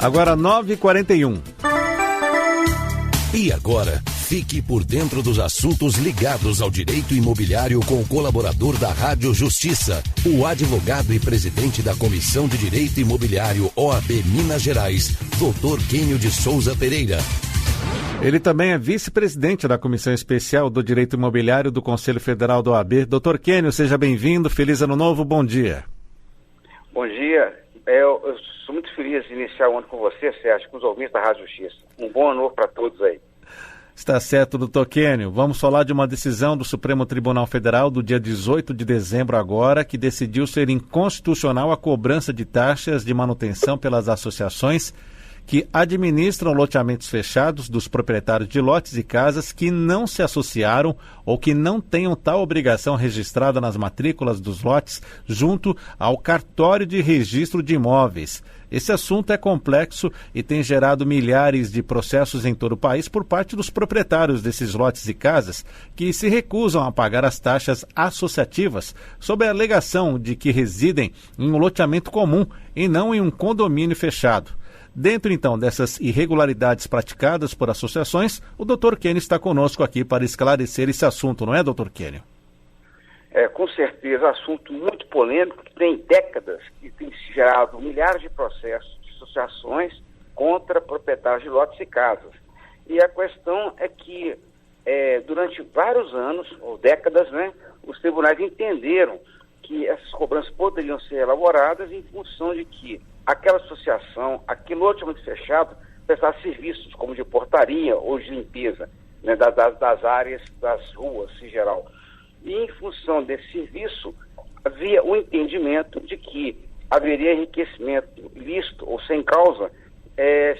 Agora 9h41. E agora, fique por dentro dos assuntos ligados ao direito imobiliário com o colaborador da Rádio Justiça, o advogado e presidente da Comissão de Direito Imobiliário OAB Minas Gerais, Dr. Quênio de Souza Pereira. Ele também é vice-presidente da Comissão Especial do Direito Imobiliário do Conselho Federal da OAB. Dr. Quênio, seja bem-vindo, feliz ano novo, bom dia. Bom dia, eu sou muito feliz de iniciar o ano com você, Sérgio, com os ouvintes da Rádio Justiça. Um bom ano novo para todos aí. Está certo, doutor Quênio. Vamos falar de uma decisão do Supremo Tribunal Federal do dia 18 de dezembro agora, que decidiu ser inconstitucional a cobrança de taxas de manutenção pelas associações que administram loteamentos fechados dos proprietários de lotes e casas que não se associaram ou que não tenham tal obrigação registrada nas matrículas dos lotes junto ao cartório de registro de imóveis. Esse assunto é complexo e tem gerado milhares de processos em todo o país por parte dos proprietários desses lotes e casas que se recusam a pagar as taxas associativas sob a alegação de que residem em um loteamento comum e não em um condomínio fechado. Dentro, então, dessas irregularidades praticadas por associações, o Dr. Quênio está conosco aqui para esclarecer esse assunto, não é, Dr. Quênio? Com certeza, assunto muito polêmico, que tem décadas e tem gerado milhares de processos de associações contra proprietários de lotes e casas. E a questão é que, durante vários anos, ou décadas, né, os tribunais entenderam que essas cobranças poderiam ser elaboradas em função de que aquela associação, aquele loteamento fechado, prestasse serviços como de portaria ou de limpeza, né, das áreas, das ruas em geral. E em função desse serviço, havia o entendimento de que haveria enriquecimento ilícito ou sem causa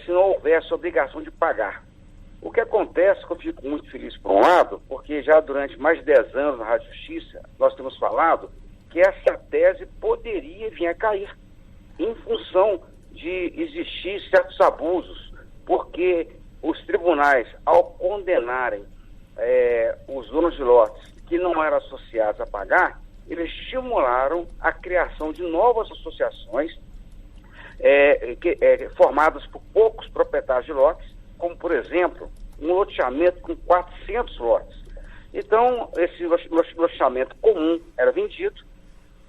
se não houvesse obrigação de pagar. O que acontece, que eu fico muito feliz por um lado, porque já durante mais de 10 anos na Rádio Justiça, nós temos falado que essa tese poderia vir a cair em função de existir certos abusos, porque os tribunais, ao condenarem os donos de lotes que não eram associados a pagar, eles estimularam a criação de novas associações formadas por poucos proprietários de lotes, como, por exemplo, um loteamento com 400 lotes. Então, esse loteamento comum era vendido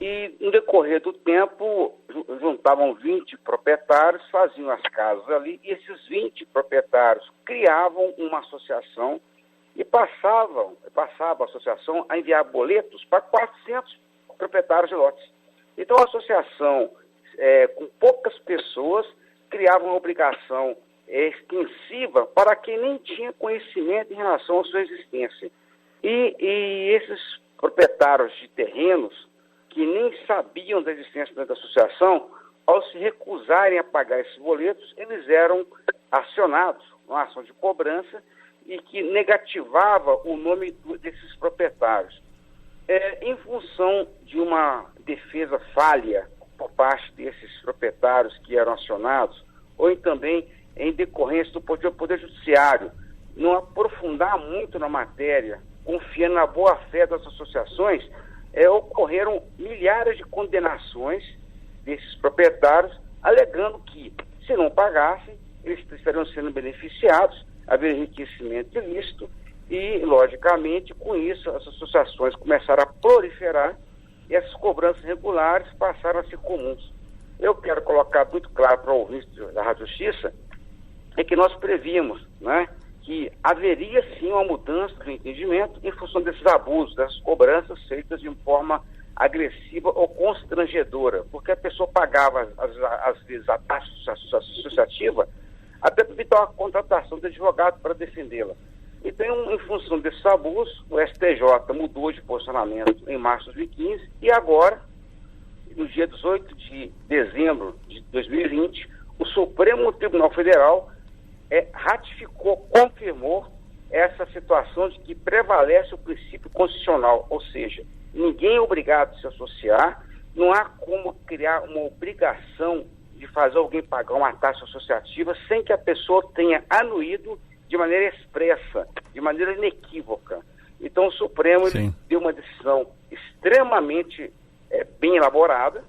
e, no decorrer do tempo, juntavam 20 proprietários, faziam as casas ali, e esses 20 proprietários criavam uma associação e passava a associação a enviar boletos para 400 proprietários de lotes. Então, a associação, com poucas pessoas, criava uma obrigação extensiva para quem nem tinha conhecimento em relação à sua existência. E esses proprietários de terrenos, que nem sabiam da existência da associação, ao se recusarem a pagar esses boletos, eles eram acionados numa ação de cobrança e que negativava o nome desses proprietários. Em função de uma defesa falha por parte desses proprietários que eram acionados, ou também em decorrência do Poder Judiciário, não aprofundar muito na matéria, confiando na boa-fé das associações, ocorreram milhares de condenações desses proprietários, alegando que, se não pagassem, eles estariam sendo beneficiados, haver enriquecimento ilícito e, logicamente, com isso, as associações começaram a proliferar e essas cobranças regulares passaram a ser comuns. Eu quero colocar muito claro para o ouvinte da Rádio Justiça que nós prevíamos, né, que haveria sim uma mudança do entendimento em função desses abusos, dessas cobranças feitas de forma agressiva ou constrangedora, porque a pessoa pagava, às vezes, a taxa associativa até para evitar a contratação de advogado para defendê-la. Então, em função desses abusos, o STJ mudou de posicionamento em março de 2015 e agora, no dia 18 de dezembro de 2020, o Supremo Tribunal Federal ratificou, confirmou essa situação de que prevalece o princípio constitucional, ou seja, ninguém é obrigado a se associar, não há como criar uma obrigação de fazer alguém pagar uma taxa associativa sem que a pessoa tenha anuído de maneira expressa, de maneira inequívoca. Então o Supremo deu uma decisão extremamente bem elaborada,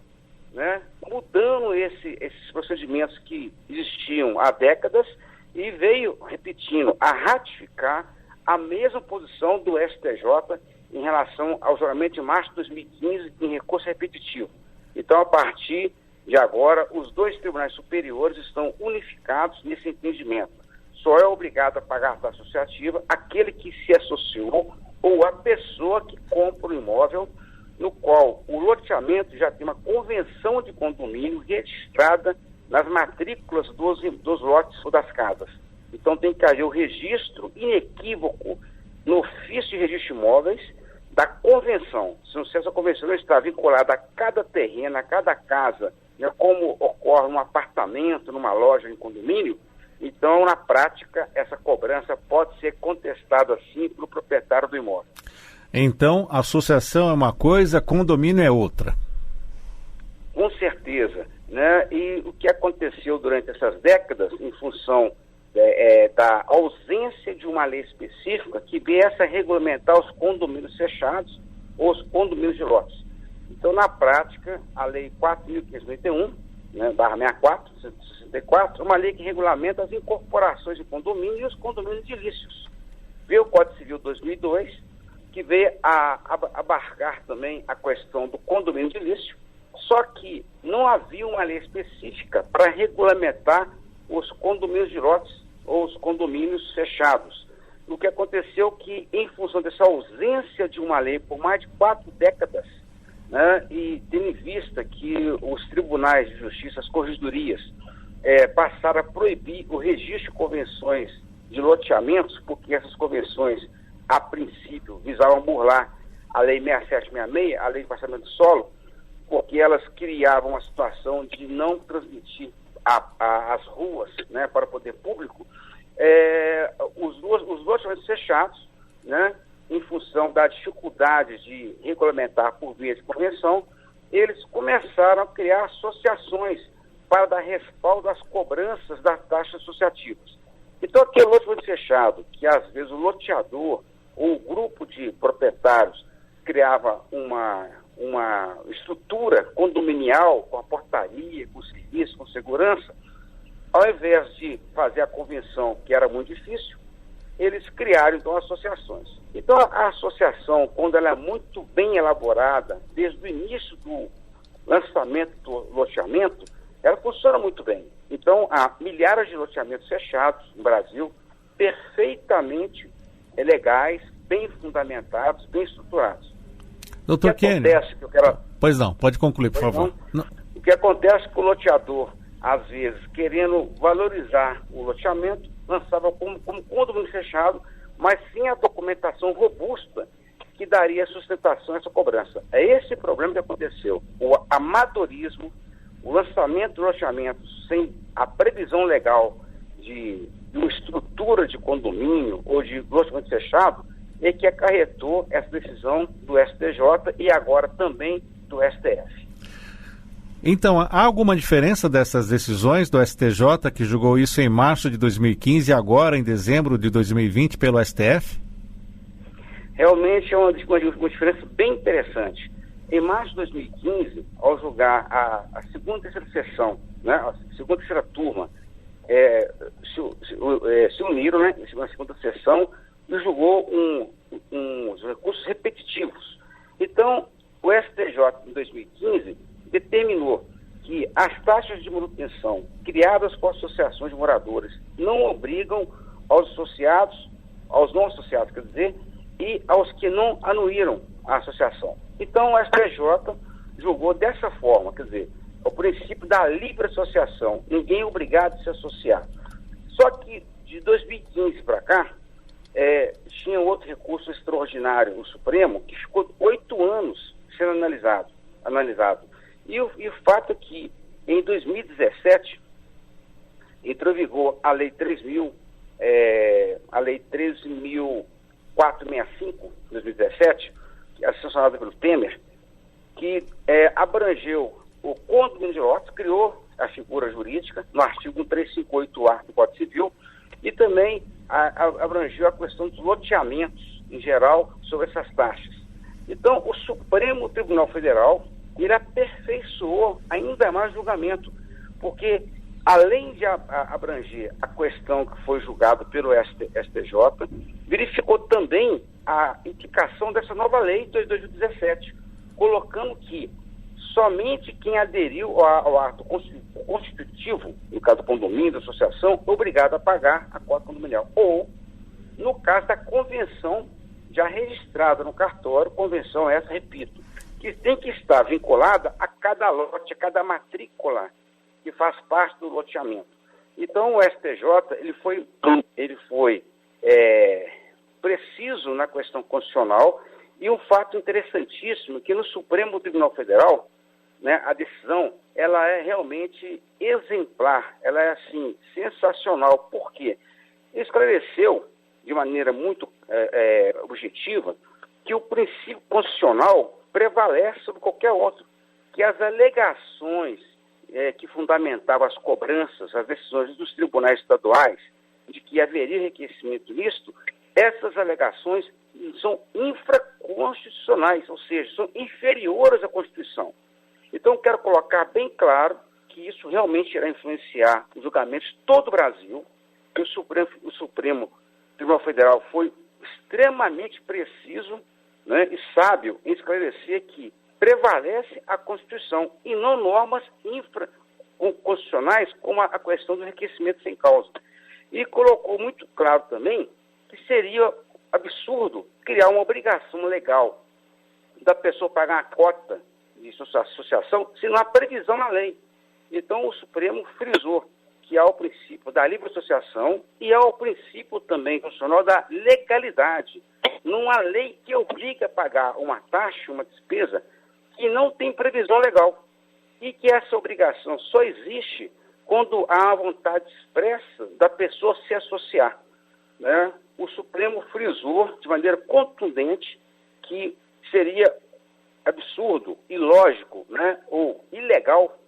né, mudando esses procedimentos que existiam há décadas e veio, repetindo, a ratificar a mesma posição do STJ em relação ao julgamento de março de 2015 em recurso repetitivo. Então, a partir de agora, os dois tribunais superiores estão unificados nesse entendimento. Só é obrigado a pagar a taxa associativa aquele que se associou ou a pessoa que compra o imóvel, no qual o loteamento já tem uma convenção de condomínio registrada nas matrículas dos lotes ou das casas. Então tem que haver o registro inequívoco no ofício de registro de imóveis da convenção. Se essa convenção não está vinculada a cada terreno, a cada casa, né, como ocorre num apartamento, numa loja, em condomínio, então, na prática, essa cobrança pode ser contestada, sim, pelo proprietário do imóvel. Então, associação é uma coisa, condomínio é outra. Com certeza, né? E o que aconteceu durante essas décadas, em função da ausência de uma lei específica que viesse a regulamentar os condomínios fechados ou os condomínios de lotes. Então, na prática, a Lei 4.591, né, /64, 64, uma lei que regulamenta as incorporações de condomínios e os condomínios ilícitos. Veio o Código Civil 2002, que veio a abarcar também a questão do condomínio ilícito, só que não havia uma lei específica para regulamentar os condomínios de lotes ou os condomínios fechados. O que aconteceu que, em função dessa ausência de uma lei por mais de 4 décadas, né, e tendo em vista que os tribunais de justiça, as corregedorias, passaram a proibir o registro de convenções de loteamentos, porque essas convenções, a princípio, visavam burlar a Lei 6766, a Lei de Passamento do Solo, porque elas criavam uma situação de não transmitir as ruas, né, para o poder público, os loteamentos fechados, né, em função das dificuldades de regulamentar por via de convenção, eles começaram a criar associações para dar respaldo às cobranças das taxas associativas. Então, aquele loteamento fechado, que às vezes o loteador ou o grupo de proprietários criava uma estrutura condominial, com a portaria, com serviço, com segurança, ao invés de fazer a convenção, que era muito difícil, eles criaram, então, associações. Então, a associação, quando ela é muito bem elaborada, desde o início do lançamento do loteamento, ela funciona muito bem. Então, há milhares de loteamentos fechados no Brasil, perfeitamente legais, bem fundamentados, bem estruturados. Doutor Kênio, pois não, pode concluir, por favor. Não. O que acontece com o loteador, às vezes, querendo valorizar o loteamento, lançava como condomínio fechado, mas sem a documentação robusta que daria sustentação a essa cobrança. É esse problema que aconteceu. O amadorismo, o lançamento de loteamentos sem a previsão legal de uma estrutura de condomínio ou de loteamento fechado é que acarretou essa decisão do STJ e agora também do STF. Então, há alguma diferença dessas decisões do STJ, que julgou isso em março de 2015 e agora em dezembro de 2020 pelo STF? Realmente é uma diferença bem interessante. Em março de 2015, ao julgar a segunda e terceira sessão, né, a segunda e terceira turma, se uniram, né, na segunda sessão e julgou uns recursos repetitivos. Então, o STJ, em 2015, determinou que as taxas de manutenção criadas por associações de moradores não obrigam aos associados, aos não associados, quer dizer, e aos que não anuíram a associação. Então, o STJ julgou dessa forma, quer dizer, o princípio da livre associação, ninguém é obrigado a se associar. Só que, de 2015 para cá, tinha outro recurso extraordinário no Supremo, que ficou 8 anos sendo analisado. E o fato é que, em 2017, entrou em vigor a Lei 13.465, de 2017, que é sancionada pelo Temer, que abrangeu o condomínio de lotes, criou a figura jurídica no artigo 1358-A do Código Civil, e também abrangeu a questão dos loteamentos, em geral, sobre essas taxas. Então, o Supremo Tribunal Federal ele aperfeiçoou ainda mais o julgamento, porque além de abranger a questão que foi julgada pelo STJ, verificou também a implicação dessa nova lei de 2017, colocando que somente quem aderiu ao ato constitutivo, no caso do condomínio, da associação, é obrigado a pagar a cota condominial. Ou, no caso da convenção já registrada no cartório, convenção essa, repito, que tem que estar vinculada a cada lote, a cada matrícula que faz parte do loteamento. Então, o STJ, ele foi preciso na questão constitucional, e um fato interessantíssimo, que no Supremo Tribunal Federal, né, a decisão, ela é realmente exemplar, ela é, assim, sensacional. Por quê? Esclareceu, de maneira muito objetiva, que o princípio constitucional prevalece sobre qualquer outro, que as alegações que fundamentavam as cobranças, as decisões dos tribunais estaduais, de que haveria enriquecimento ilícito, essas alegações são infraconstitucionais, ou seja, são inferiores à Constituição. Então, quero colocar bem claro que isso realmente irá influenciar os julgamentos de todo o Brasil. O Supremo Tribunal Federal foi extremamente preciso, né, e sábio em esclarecer que prevalece a Constituição e não normas infraconstitucionais, como a questão do enriquecimento sem causa. E colocou muito claro também que seria absurdo criar uma obrigação legal da pessoa pagar a cota de associação se não há previsão na lei. Então, o Supremo frisou que há o princípio da livre associação e há o princípio também constitucional da legalidade. Não há lei que obrigue a pagar uma taxa, uma despesa, que não tem previsão legal. E que essa obrigação só existe quando há a vontade expressa da pessoa se associar, né? O Supremo frisou de maneira contundente que seria absurdo, ilógico, né, ou ilegal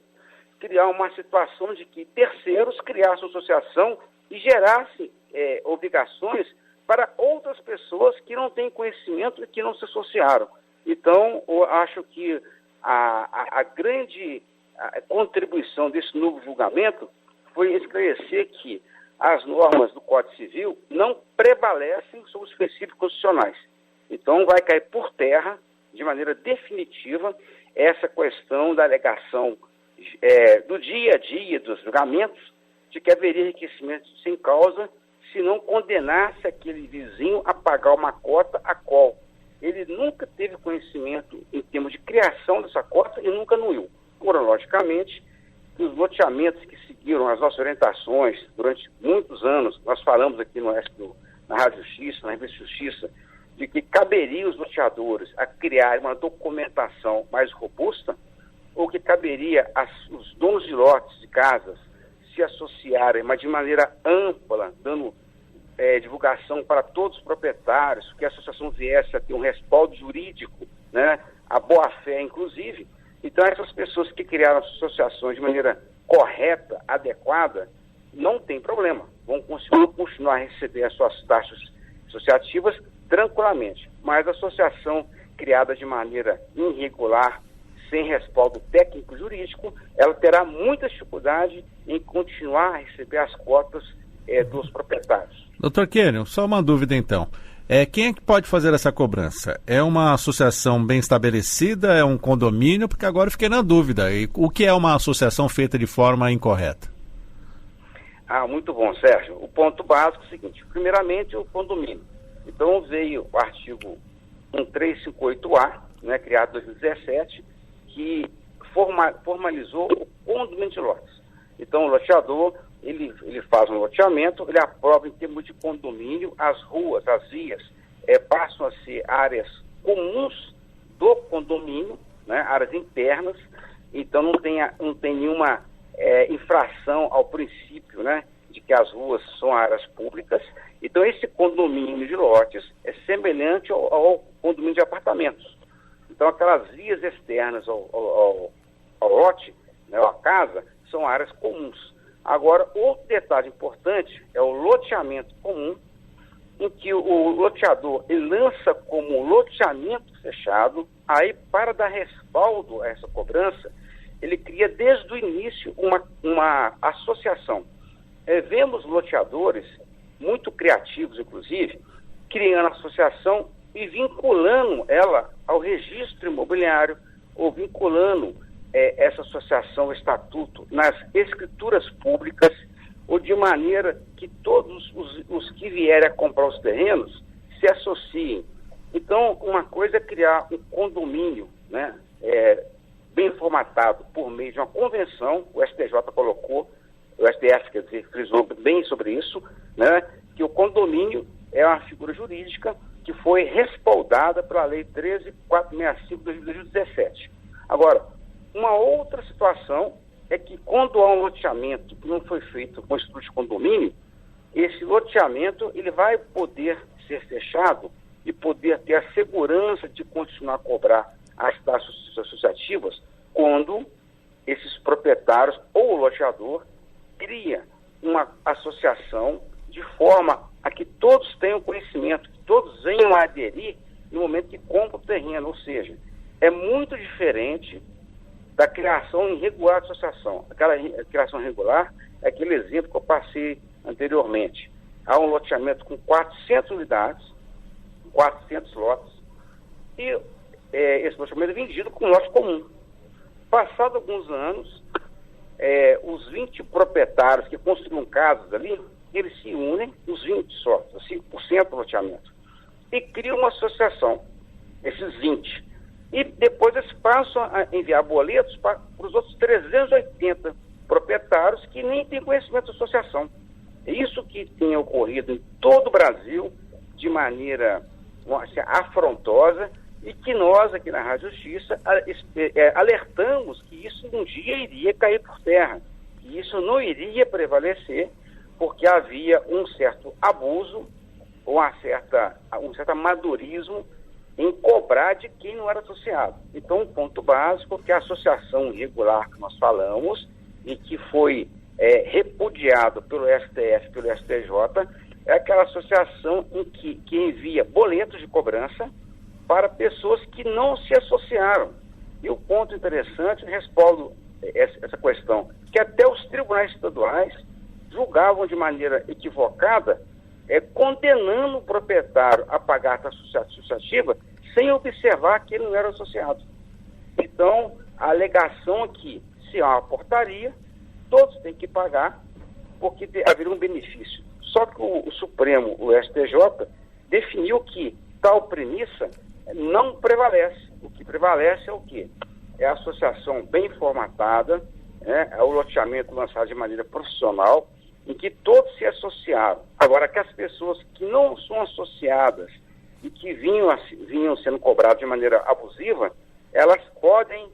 criar uma situação de que terceiros criassem associação e gerassem obrigações para outras pessoas que não têm conhecimento e que não se associaram. Então, eu acho que a grande contribuição desse novo julgamento foi esclarecer que as normas do Código Civil não prevalecem sobre os princípios constitucionais. Então, vai cair por terra, de maneira definitiva, essa questão da alegação do dia a dia dos julgamentos, de que haveria enriquecimento sem causa se não condenasse aquele vizinho a pagar uma cota a qual ele nunca teve conhecimento em termos de criação dessa cota e nunca anuiu. Cronologicamente, os loteamentos que seguiram as nossas orientações durante muitos anos, nós falamos aqui na Rádio Justiça, na Revista Justiça, de que caberia os loteadores a criar uma documentação mais robusta, ou que caberia os donos de lotes de casas se associarem, mas de maneira ampla, dando divulgação para todos os proprietários, que a associação viesse a ter um respaldo jurídico, né, a boa-fé, inclusive. Então, essas pessoas que criaram as associações de maneira correta, adequada, não tem problema. Vão continuar a receber as suas taxas associativas tranquilamente. Mas a associação criada de maneira irregular, sem respaldo técnico-jurídico, ela terá muita dificuldade em continuar a receber as cotas dos proprietários. Doutor Quênio, só uma dúvida então. Quem é que pode fazer essa cobrança? É uma associação bem estabelecida? É um condomínio? Porque agora eu fiquei na dúvida. E o que é uma associação feita de forma incorreta? Muito bom, Sérgio. O ponto básico é o seguinte. Primeiramente, o condomínio. Então, veio o artigo 1358A, né, criado em 2017, que formalizou o condomínio de lotes. Então, o loteador, ele faz um loteamento, ele aprova em termos de condomínio, as ruas, as vias, passam a ser áreas comuns do condomínio, né, áreas internas, então não tem nenhuma infração ao princípio, né, de que as ruas são áreas públicas. Então, esse condomínio de lotes é semelhante ao condomínio de apartamentos. Então, aquelas vias externas ao lote, né, à casa, são áreas comuns. Agora, outro detalhe importante é o loteamento comum, em que o loteador ele lança como loteamento fechado, aí para dar respaldo a essa cobrança, ele cria desde o início uma associação. Vemos loteadores muito criativos, inclusive, criando associação e vinculando ela ao registro imobiliário ou vinculando essa associação, estatuto, nas escrituras públicas, ou de maneira que todos os que vierem a comprar os terrenos se associem. Então, uma coisa é criar um condomínio, né, bem formatado por meio de uma convenção, o STJ colocou, o STF, quer dizer, frisou bem sobre isso, né, que o condomínio é uma figura jurídica que foi respaldada pela Lei 13.465 de 2017. Agora, uma outra situação é que quando há um loteamento que não foi feito com estudo de condomínio, esse loteamento ele vai poder ser fechado e poder ter a segurança de continuar a cobrar as taxas associativas quando esses proprietários ou o loteador cria uma associação de forma a que todos tenham conhecimento, que todos venham a aderir no momento que compram o terreno. Ou seja, é muito diferente da criação irregular de associação. Aquela criação irregular é aquele exemplo que eu passei anteriormente. Há um loteamento com 400 unidades, 400 lotes, e esse loteamento é vendido com lote comum. Passado alguns anos, os 20 proprietários que construíram casas ali, eles se unem, os 20 sócios, 5% do loteamento, e criam uma associação, esses 20. E depois eles passam a enviar boletos para os outros 380 proprietários que nem têm conhecimento da associação. É isso que tem ocorrido em todo o Brasil, de maneira afrontosa, e que nós, aqui na Rádio Justiça, alertamos que isso um dia iria cair por terra, que isso não iria prevalecer, porque havia um certo abuso, ou um certo amadorismo em cobrar de quem não era associado. Então, um ponto básico que a associação irregular que nós falamos, e que foi repudiado pelo STF, pelo STJ, é aquela associação em que envia boletos de cobrança para pessoas que não se associaram. E o ponto interessante, respaldo essa questão, que até os tribunais estaduais julgavam de maneira equivocada, condenando o proprietário a pagar a taxa associativa sem observar que ele não era associado. Então, a alegação é que, se há uma portaria, todos têm que pagar, porque haveria um benefício. Só que o Supremo, o STJ, definiu que tal premissa não prevalece. O que prevalece é o quê? É a associação bem formatada, é o loteamento lançado de maneira profissional, em que todos se associaram. Agora, que as pessoas que não são associadas e que vinham sendo cobradas de maneira abusiva, elas podem,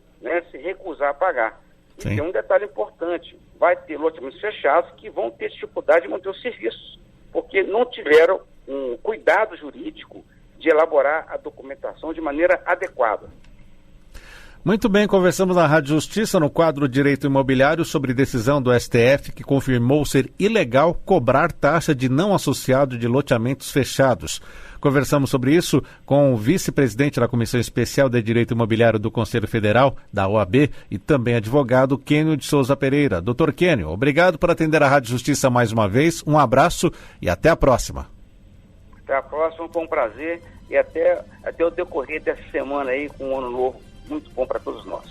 se recusar a pagar. E tem um detalhe importante, vai ter loteamentos fechados que vão ter dificuldade de manter os serviços, porque não tiveram um cuidado jurídico de elaborar a documentação de maneira adequada. Muito bem, conversamos na Rádio Justiça, no quadro Direito Imobiliário, sobre decisão do STF que confirmou ser ilegal cobrar taxa de não associado de loteamentos fechados. Conversamos sobre isso com o vice-presidente da Comissão Especial de Direito Imobiliário do Conselho Federal, da OAB, e também advogado Kênio de Souza Pereira. Doutor Kênio, obrigado por atender a Rádio Justiça mais uma vez, um abraço e até a próxima. Até a próxima, foi um prazer, e até o decorrer dessa semana aí, com um ano novo muito bom para todos nós.